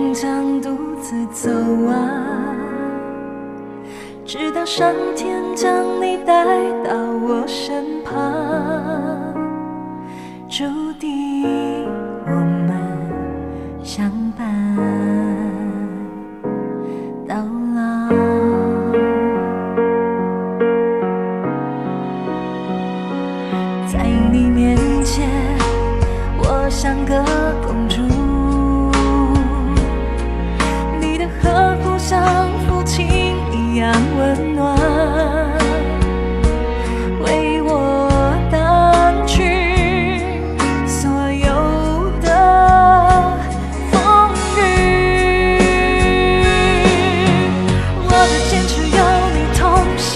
终将独自走完，直到上天将你带到我身旁，注定我们相伴到老。在你面前，我像个公主，你的呵护像父亲一样温暖，为我挡去所有的风雨。我的坚持有你同行，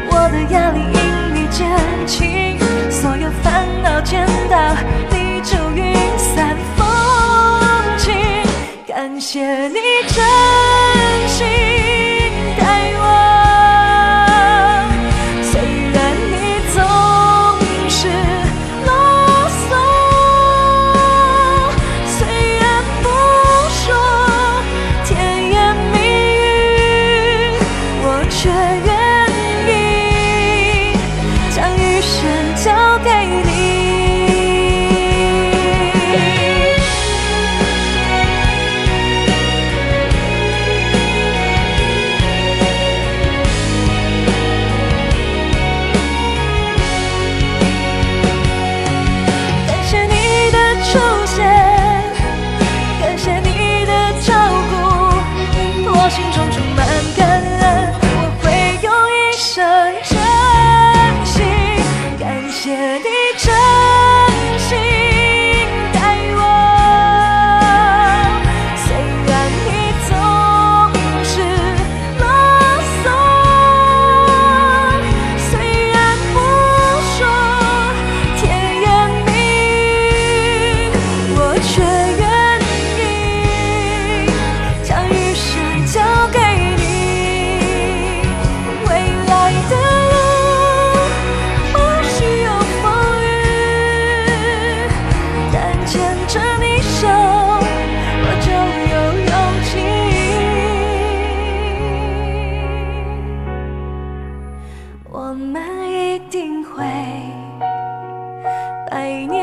我的压力因你减轻，所有烦恼见到你就云散风轻。感谢你真心待我，虽然你总是啰嗦，虽然不说甜言蜜语，我却愿意将余生交给你。感谢你的出现，感谢你的照顾，我心中充满感恩，我会用一生珍惜。感谢你真心待我，虽然你总是啰嗦，虽然不说甜言蜜语，我却愿意将余生交给你。未来的路或许有风雨，但牵着你手，我就有勇气。我们一定会百年